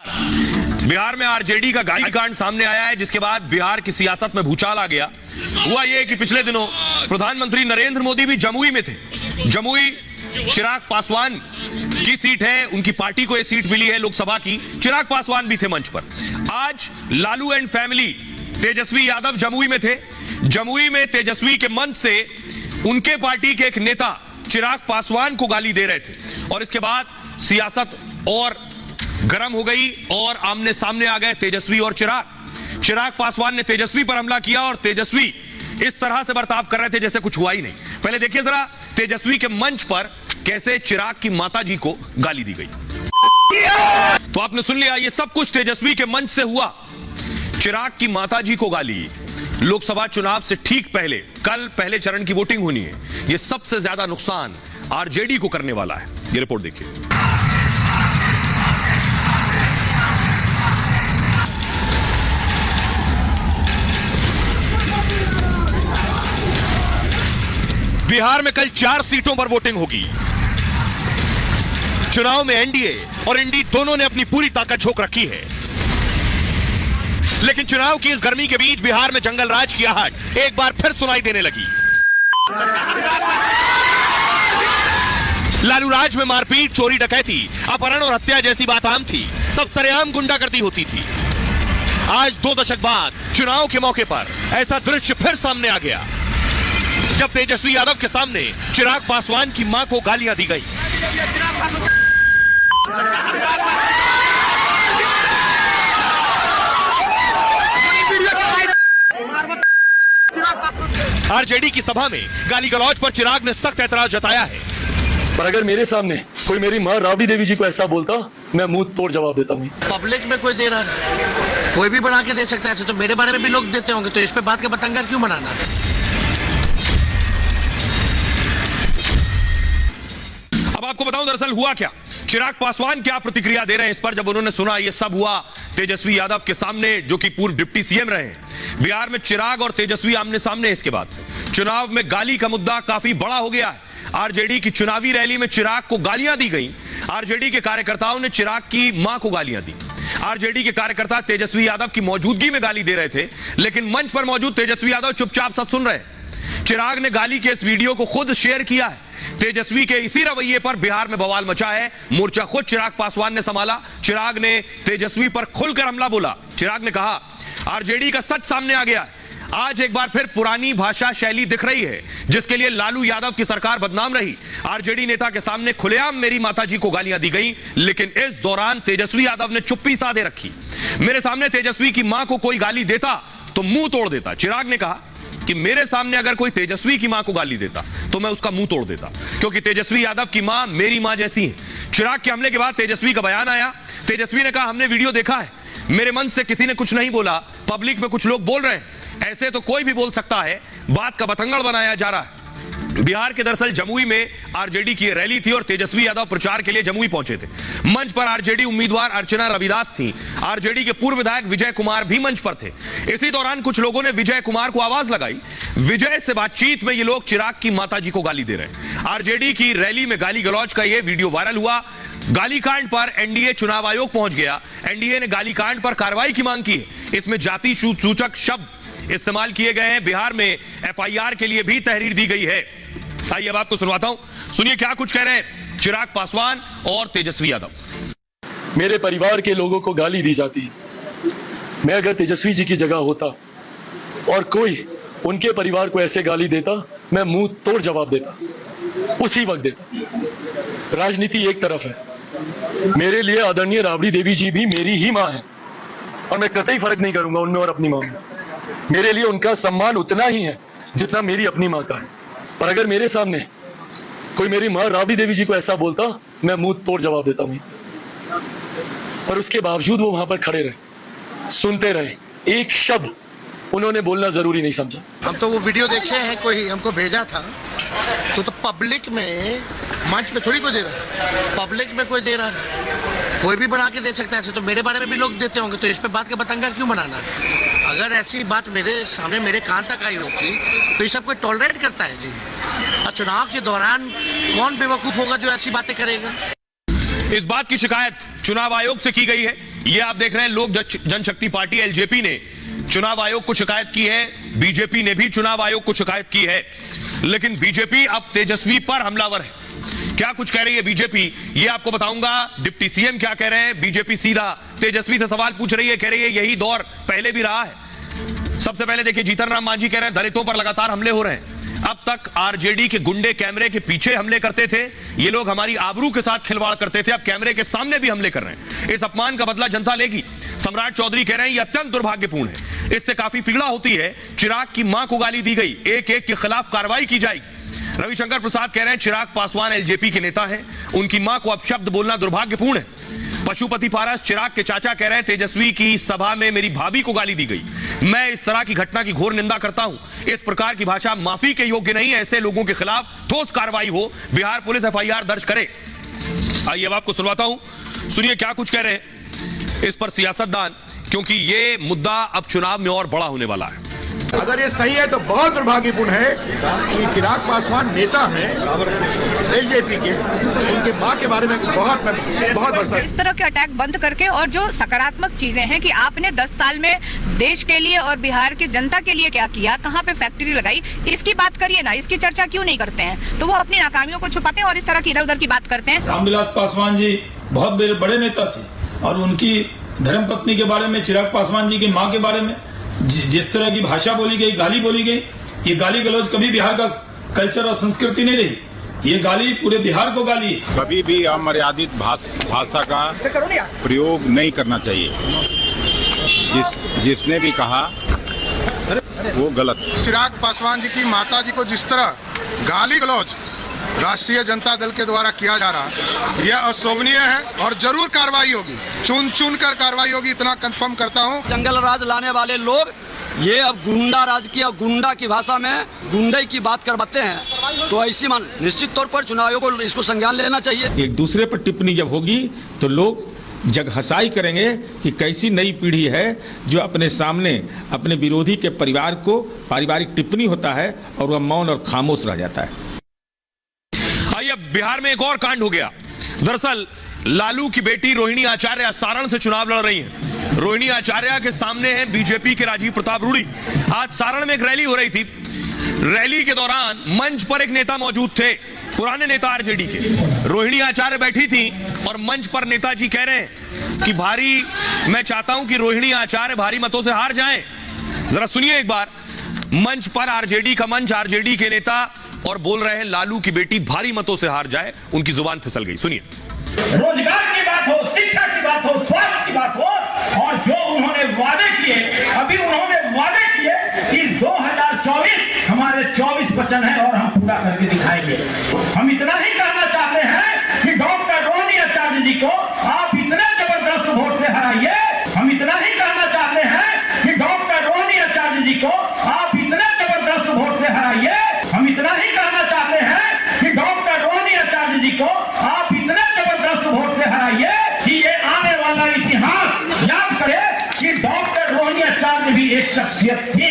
बिहार में आरजेडी का गाली कांड सामने आया है, जिसके बाद बिहार की सियासत में भूचाल आ गया। हुआ यह कि पिछले दिनों प्रधानमंत्री नरेंद्र मोदी भी जमुई में थे। जमुई चिराग पासवान की सीट है, उनकी पार्टी को यह सीट मिली है लोकसभा की। चिराग पासवान भी थे मंच पर। आज लालू एंड फैमिली तेजस्वी यादव जमुई में थे। जमुई में तेजस्वी के मंच से उनके पार्टी के एक नेता चिराग पासवान को गाली दे रहे थे और इसके बाद सियासत और गर्म हो गई और आमने सामने आ गए तेजस्वी और चिराग। चिराग पासवान ने तेजस्वी पर हमला किया और तेजस्वी इस तरह से बर्ताव कर रहे थे जैसे कुछ हुआ ही नहीं। पहले देखिए जरा तेजस्वी के मंच पर कैसे चिराग की माताजी को गाली दी गई। तो आपने सुन लिया, ये सब कुछ तेजस्वी के मंच से हुआ। चिराग की माताजी को गाली लोकसभा चुनाव से ठीक पहले, कल पहले चरण की वोटिंग होनी है। यह सबसे ज्यादा नुकसान आरजेडी को करने वाला है। ये रिपोर्ट देखिए। बिहार में कल 4 सीटों पर वोटिंग होगी। चुनाव में एनडीए और इंडी दोनों ने अपनी पूरी ताकत झोंक रखी है, लेकिन चुनाव की इस गर्मी के बीच बिहार में जंगल राज की आहट एक बार फिर सुनाई देने लगी। लालू राज में मारपीट, चोरी, डकैती, अपहरण और हत्या जैसी बात आम थी। तब सरेआम गुंडागर्दी होती थी। आज 2 दशक बाद चुनाव के मौके पर ऐसा दृश्य फिर सामने आ गया, जब तेजस्वी यादव के सामने चिराग पासवान की मां को गालियां दी गई। आरजेडी की सभा में गाली गलौज पर चिराग ने सख्त ऐतराज जताया है। पर अगर मेरे सामने कोई मेरी मां राबड़ी देवी जी को ऐसा बोलता, मैं मुंह तोड़ जवाब देता हूँ। पब्लिक में कोई दे रहा है, कोई भी बना के दे सकता है। ऐसे तो मेरे बारे में भी लोग देते होंगे, तो इस पे बात का बतंगड़ क्यों बनाना? अब आपको बताऊं दरअसल हुआ क्या। चिराग पासवान क्या प्रतिक्रिया दे रहे हैं इस पर, जब उन्होंने सुना ये सब हुआ तेजस्वी यादव के सामने, जो कि पूर्व डिप्टी सीएम रहे हैं। बिहार में चिराग और तेजस्वी आमने सामने। इसके बाद से चुनाव में गाली का मुद्दा काफी बड़ा हो गया है। आरजेडी की चुनावी रैली में चिराग को गालियां दी गई। आरजेडी के कार्यकर्ताओं ने चिराग की मां को गालियां दी। आरजेडी के कार्यकर्ता तेजस्वी यादव की मौजूदगी में गाली दे रहे थे, लेकिन मंच पर मौजूद तेजस्वी यादव चुपचाप सब सुन रहे। चिराग ने गाली के इस वीडियो को खुद शेयर किया है। तेजस्वी के इसी रवैये पर बिहार में बवाल मचा है। मोर्चा खुद चिराग पासवान ने संभाला। चिराग ने तेजस्वी पर खुलकर हमला बोला। चिराग ने कहा, आरजेडी का सच सामने आ गया है। आज एक बार फिर पुरानी भाषा शैली दिख रही है, जिसके लिए लालू यादव की सरकार बदनाम रही। आरजेडी नेता के सामने खुलेआम मेरी माताजी को गालियां दी गई, लेकिन इस दौरान तेजस्वी यादव ने चुप्पी साधे रखी। मेरे सामने तेजस्वी की मां को कोई गाली देता तो मुंह तोड़ देता। चिराग ने कहा कि मेरे सामने अगर कोई तेजस्वी की मां को गाली देता तो मैं उसका मुंह तोड़ देता, क्योंकि तेजस्वी यादव की मां मेरी मां जैसी है। चिराग के हमले के बाद तेजस्वी का बयान आया। तेजस्वी ने कहा, हमने वीडियो देखा है, मेरे मन से किसी ने कुछ नहीं बोला, पब्लिक में कुछ लोग बोल रहे हैं, ऐसे तो कोई भी बोल सकता है, बात का बतंगड़ बनाया जा रहा है। बिहार के दरअसल जमुई में आरजेडी की रैली थी और तेजस्वी यादव प्रचार के लिए जमुई पहुंचे थे। मंच पर आरजेडी उम्मीदवार अर्चना रविदास थी। आरजेडी के पूर्व विधायक विजय कुमार भी मंच पर थे। इसी दौरान कुछ लोगों ने विजय कुमार को आवाज लगाई। विजय से बातचीत में ये लोग चिराग की माताजी को गाली दे रहे हैं। आरजेडी की रैली में गाली गलौज का यह वीडियो वायरल हुआ। गालीकांड पर एनडीए चुनाव आयोग पहुंच गया। एनडीए ने गालीकांड पर कार्रवाई की मांग की है। इसमें जाति सूचक शब्द इस्तेमाल किए गए हैं। बिहार में एफआईआर के लिए भी तहरीर दी गई है। आइए अब आपको सुनवाता हूं, सुनिए क्या कुछ कह रहे हैं चिराग पासवान और तेजस्वी यादव। मेरे परिवार के लोगों को गाली दी जाती। मैं अगर तेजस्वी जी की जगह होता और कोई उनके परिवार को ऐसे गाली देता, मैं मुंह तोड़ जवाब देता, उसी वक्त देता। राजनीति एक तरफ है, मेरे लिए आदरणीय राबड़ी देवी जी भी मेरी ही मां है और मैं कतई फर्क नहीं करूंगा उनमें और अपनी मां में। मेरे लिए उनका सम्मान उतना ही है जितना मेरी अपनी मां का है। पर अगर मेरे सामने कोई मेरी मां राबड़ी देवी जी को ऐसा बोलता, मैं मुंह तोड़ जवाब देता हूं। पर उसके बावजूद वो वहां पर खड़े रहे, सुनते रहे, एक शब्द उन्होंने बोलना जरूरी नहीं समझा। हम तो वो वीडियो देखे हैं, कोई हमको भेजा था, तो पब्लिक में मंच पे थोड़ी कोई दे रहा है, पब्लिक में कोई दे रहा है, कोई भी बना के दे सकता है। ऐसे तो मेरे बारे में भी लोग देते होंगे, तो इस पे बात का बतंगड़ क्यों बनाना? अगर ऐसी बात मेरे सामने मेरे कान तक आई होती तो ये सब कोई टॉलरेट करता है जी? और चुनाव के दौरान कौन बेवकूफ होगा जो ऐसी बातें करेगा? इस बात की शिकायत चुनाव आयोग से की गई है। ये आप देख रहे हैं लोक जनशक्ति पार्टी एलजेपी ने चुनाव आयोग को शिकायत की है, बीजेपी ने भी चुनाव आयोग को शिकायत की है, लेकिन बीजेपी अब तेजस्वी पर हमलावर है। क्या कुछ कह रही है बीजेपी, ये आपको बताऊंगा। डिप्टी सीएम क्या कह रहे हैं, बीजेपी सीधा तेजस्वी से सवाल पूछ रही है, कह रही है यही दौर पहले भी रहा है। सबसे पहले देखिए जीतन राम मांझी कह रहे हैं दलितों पर लगातार हमले हो रहे हैं। अब तक आरजेडी के गुंडे कैमरे के पीछे हमले करते थे, ये लोग हमारी आबरू के साथ खिलवाड़ करते थे, अब कैमरे के सामने भी हमले कर रहे हैं। इस अपमान का बदला जनता लेगी। सम्राट चौधरी कह रहे हैं यह अत्यंत दुर्भाग्यपूर्ण है, इससे काफी पीड़ा होती है। चिराग की मां को गाली दी गई, एक एक के खिलाफ कार्रवाई की जाएगी। रविशंकर प्रसाद कह रहे हैं चिराग पासवान एलजेपी के नेता हैं, उनकी मां को अपशब्द बोलना दुर्भाग्यपूर्ण है। पशुपति पारस चिराग के चाचा कह रहे हैं तेजस्वी की सभा में मेरी भाभी को गाली दी गई, मैं इस तरह की घटना की घोर निंदा करता हूं। इस प्रकार की भाषा माफी के योग्य नहीं है, ऐसे लोगों के खिलाफ ठोस कार्रवाई हो, बिहार पुलिस एफआईआर दर्ज करे। आइए अब आपको सुनवाता हूं, सुनिए क्या कुछ कह रहे हैं इस पर सियासतदान, क्योंकि ये मुद्दा अब चुनाव में और बड़ा होने वाला है। अगर ये सही है तो बहुत दुर्भाग्यपूर्ण है कि चिराग पासवान नेता हैं एलजेपी के, उनके मां के बारे में बहुत बरसा। इस तरह के अटैक बंद करके और जो सकारात्मक चीजें हैं कि आपने 10 साल में देश के लिए और बिहार की जनता के लिए क्या किया, कहां पे फैक्ट्री लगाई, इसकी बात करिए ना, इसकी चर्चा क्यों नहीं करते हैं। तो वो अपनी नाकामियों को छुपाते हैं और इस तरह की इधर उधर की बात करते हैं। रामविलास पासवान जी बहुत बड़े नेता थे और उनकी धर्मपत्नी के बारे में, चिराग पासवान जी की मां के बारे में जिस तरह की भाषा बोली गई, गाली बोली गई, ये गाली गलौज कभी बिहार का कल्चर और संस्कृति नहीं रही। ये गाली पूरे बिहार को गाली है। कभी भी अमर्यादित भाषा का प्रयोग नहीं करना चाहिए। जिसने भी कहा वो गलत। चिराग पासवान जी की माता जी को जिस तरह गाली गलौज राष्ट्रीय जनता दल के द्वारा किया जा रहा है, यह अशोभनीय है और जरूर कार्रवाई होगी, चुन कर कार्रवाई होगी, इतना कंफर्म करता हूँ। जंगल राज लाने वाले लोग ये अब गुंडा राज की और गुंडा की भाषा में गुंडे की बात करवाते हैं, तो ऐसी निश्चित तौर पर चुनाव आयोग को इसको संज्ञान लेना चाहिए। एक दूसरे पर टिप्पणी जब होगी तो लोग जगहसाई करेंगे कि कैसी नई पीढ़ी है जो अपने सामने अपने विरोधी के परिवार को पारिवारिक टिप्पणी होता है और वह मौन और खामोश रह जाता है। आइए बिहार में एक और कांड हो गया। दरअसल लालू की बेटी रोहिणी आचार्य सारण से चुनाव लड़ रही हैं। रोहिणी आचार्य के सामने है बीजेपी के राजीव प्रताप रूडी। आज सारण में एक रैली हो रही थी, रैली के दौरान मंच पर एक नेता मौजूद थे, पुराने नेता आरजेडी के। रोहिणी आचार्य बैठी थी और मंच पर नेताजी कह रहे हैं कि मैं चाहता हूं कि रोहिणी आचार्य भारी मतों से हार जाएं। जरा सुनिए एक बार, मंच पर आरजेडी का मंच, आरजेडी के नेता और बोल रहे हैं लालू की बेटी भारी मतों से हार जाए, उनकी जुबान फिसल गई। सुनिए। रोजगार की बात हो, शिक्षा की बात हो, स्वास्थ्य की बात हो, और जो उन्होंने वादे किए, अभी उन्होंने वादे किए कि 2024 हमारे 24 वचन है और हम पूरा करके दिखाएंगे। हम इतना ही कहना चाहते हैं कि डॉक्टर रोहिणी आचार्य जी को आप इतने जबरदस्त वोट से हराइए। हम इतना ही कहना चाहते हैं कि डॉक्टर रोहिणी आचार्य जी को आप इतने जबरदस्त वोट से हराइए। हम इतना ही कहना चाहते हैं कि डॉक्टर रोहिणी आचार्य जी को आप इतने जबरदस्त वोट से हराइए कि ये आने वाला इतिहास याद करे कि डॉक्टर रोहिणी आचार्य भी एक शख्सियत थी।